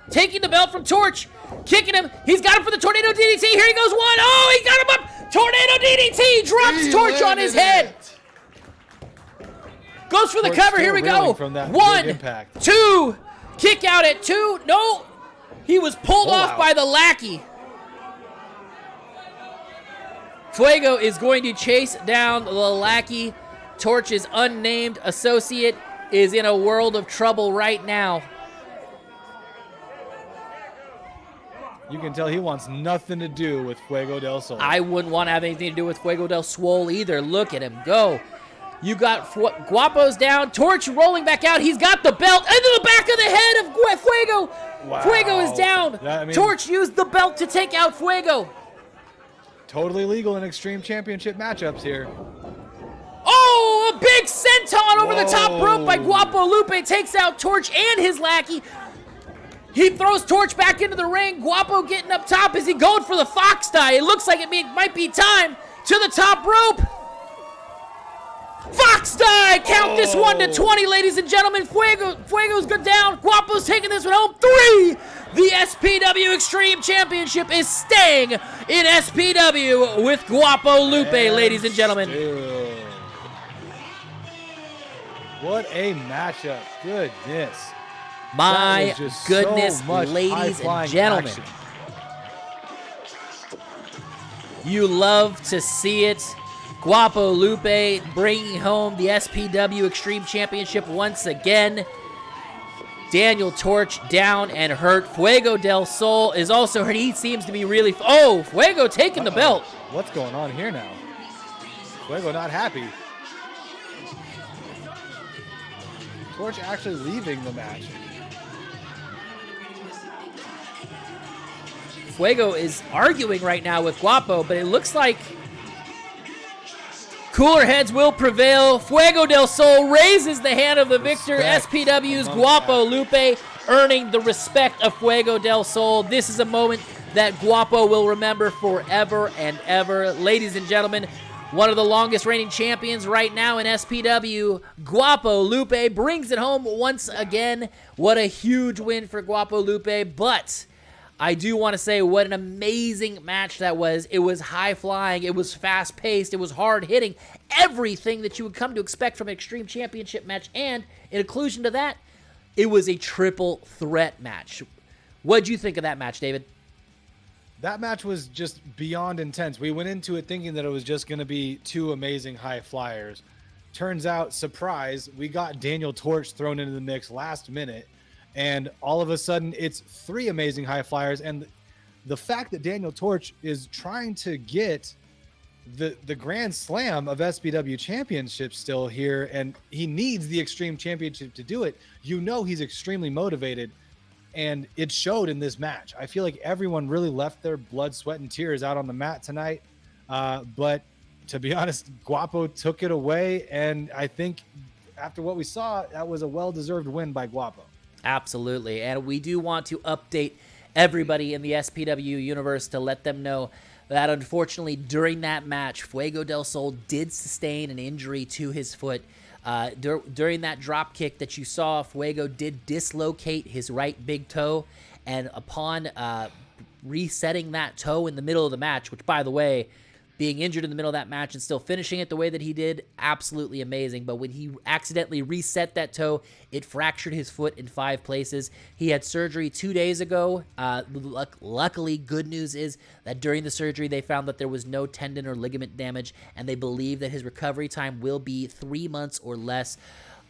Taking the belt from Torch. Kicking him. He's got him for the Tornado DDT. Here he goes. 1. Oh, he got him up. Tornado DDT. Drops Torch on his head. Goes for the cover. Here we go. 1, 2. Kick out at 2. No. He was pulled off by the lackey. Fuego is going to chase down the lackey. Torch's unnamed associate is in a world of trouble right now. You can tell he wants nothing to do with Fuego del Sol. I wouldn't want to have anything to do with Fuego del Sol either. Look at him go. You got Guapo's down. Torch rolling back out. He's got the belt into the back of the head of Fuego. Wow. Fuego is down. Torch used the belt to take out Fuego. Totally legal in Extreme Championship matchups here. Oh, a big senton over the top rope by Guapo Lupe. Takes out Torch and his lackey. He throws Torch back into the ring. Guapo getting up top. Is he going for the fox die? It looks like it might be time. To the top rope. Fox die. Count this 1 to 20, ladies and gentlemen. Fuego's good down. Guapo's taking this one home. 3. The SPW Extreme Championship is staying in SPW with Guapo Lupe, ladies and gentlemen. What a matchup. Goodness. My goodness, ladies and gentlemen. Action. You love to see it. Guapo Lupe bringing home the SPW Extreme Championship once again. Daniel Torch down and hurt. Fuego del Sol is also hurt. He seems to be really... Fuego taking the belt. What's going on here now? Fuego not happy. Torch actually leaving the match. Fuego is arguing right now with Guapo, but it looks like cooler heads will prevail. Fuego del Sol raises the hand of the victor. SPW's Guapo Lupe earning the respect of Fuego del Sol. This is a moment that Guapo will remember forever and ever. Ladies and gentlemen, one of the longest reigning champions right now in SPW, Guapo Lupe brings it home once again. What a huge win for Guapo Lupe, but I do want to say what an amazing match that was. It was high-flying, it was fast-paced, it was hard-hitting, everything that you would come to expect from an Extreme Championship match, and in inclusion to that, it was a triple threat match. What'd you think of that match, David? That match was just beyond intense. We went into it thinking that it was just going to be two amazing high flyers. Turns out, surprise, we got Daniel Torch thrown into the mix last minute, and all of a sudden it's three amazing high flyers. And the fact that Daniel Torch is trying to get the Grand Slam of SPW Championship still here, and he needs the Extreme Championship to do it, you know he's extremely motivated. And it showed in this match. I feel like everyone really left their blood, sweat, and tears out on the mat tonight. But to be honest, Guapo took it away. And I think after what we saw, that was a well-deserved win by Guapo. Absolutely. And we do want to update everybody in the SPW universe to let them know that unfortunately during that match, Fuego del Sol did sustain an injury to his foot. During that drop kick that you saw, Fuego did dislocate his right big toe, and upon resetting that toe in the middle of the match, which, by the way, being injured in the middle of that match and still finishing it the way that he did, absolutely amazing. But when he accidentally reset that toe, it fractured his foot in 5 places. He had surgery 2 days ago. Luckily, good news is that during the surgery, they found that there was no tendon or ligament damage, and they believe that his recovery time will be 3 months or less.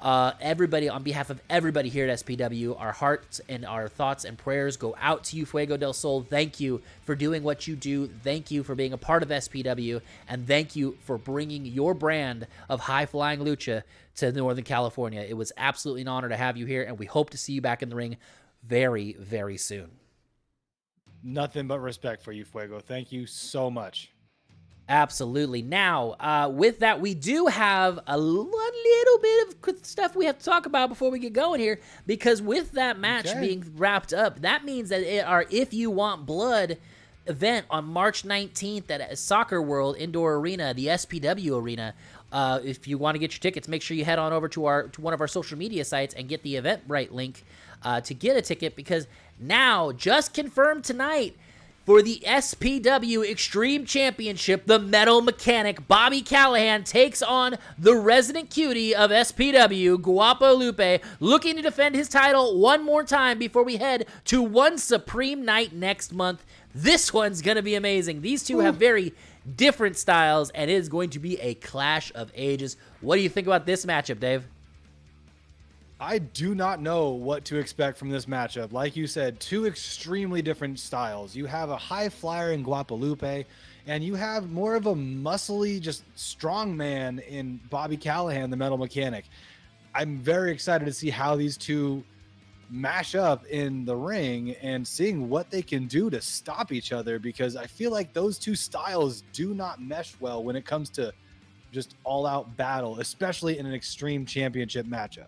Everybody, on behalf of everybody here at SPW, our hearts and our thoughts and prayers go out to you, Fuego del Sol. Thank you for doing what you do. Thank you for being a part of SPW, and thank you for bringing your brand of high-flying lucha to Northern California. It was absolutely an honor to have you here, and we hope to see you back in the ring very, very soon. Nothing but respect for you, Fuego. Thank you so much. Absolutely. Now, with that, we do have a little bit of stuff we have to talk about before we get going here, because with that match being wrapped up, that means that our If You Want Blood event on March 19th at Soccer World Indoor Arena, the SPW Arena. If you want to get your tickets, make sure you head on over to one of our social media sites and get the Eventbrite link to get a ticket, because now, just confirmed tonight, for the SPW Extreme Championship, the Metal Mechanic Bobby Callahan takes on the resident cutie of SPW, Guapo Lupe, looking to defend his title one more time before we head to One Supreme Night next month. This one's going to be amazing. These two have very different styles, and it is going to be a clash of ages. What do you think about this matchup, Dave? I do not know what to expect from this matchup. Like you said, two extremely different styles. You have a high flyer in Guapo Lupe, and you have more of a muscly, just strong man in Bobby Callahan, the Metal Mechanic. I'm very excited to see how these two mash up in the ring and seeing what they can do to stop each other, because I feel like those two styles do not mesh well when it comes to just all-out battle, especially in an Extreme Championship matchup.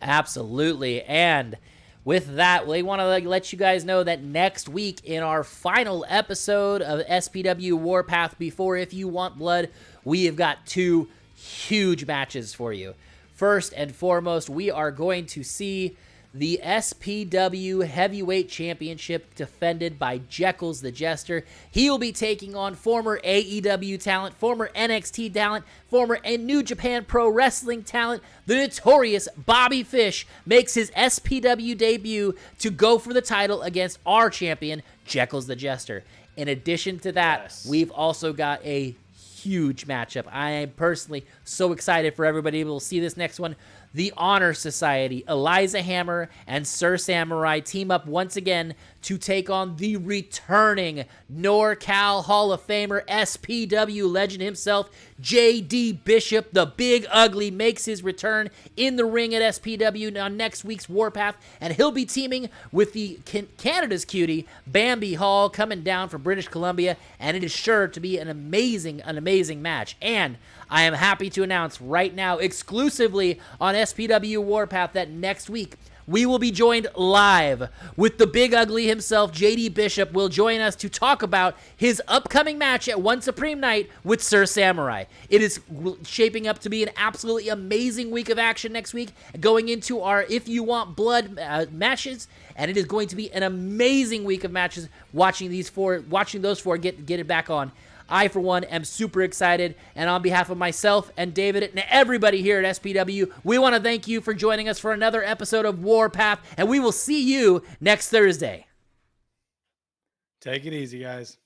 Absolutely. And with that, we want to let you guys know that next week in our final episode of SPW Warpath before If You Want Blood, we have got 2 huge matches for you. First and foremost, we are going to see the SPW Heavyweight Championship defended by Jekyll's the Jester. He will be taking on former AEW talent, former NXT talent, former New Japan Pro Wrestling talent. The notorious Bobby Fish makes his SPW debut to go for the title against our champion, Jekyll's the Jester. In addition to that, we've also got a huge matchup. I am personally so excited for everybody able to see this next one. The Honor Society, Eliza Hammer and Sir Samurai team up once again to take on the returning NorCal Hall of Famer, SPW legend himself, J.D. Bishop. The Big Ugly makes his return in the ring at SPW on next week's Warpath, and he'll be teaming with the Canada's cutie, Bambi Hall, coming down from British Columbia, and it is sure to be an amazing match. And I am happy to announce right now, exclusively on SPW Warpath, that next week we will be joined live with the Big Ugly himself. JD Bishop will join us to talk about his upcoming match at One Supreme Night with Sir Samurai. It is shaping up to be an absolutely amazing week of action next week, going into our If You Want Blood matches, and it is going to be an amazing week of matches. Watching those four get it back on. I, for one, am super excited, and on behalf of myself and David and everybody here at SPW, we want to thank you for joining us for another episode of Warpath, and we will see you next Thursday. Take it easy, guys.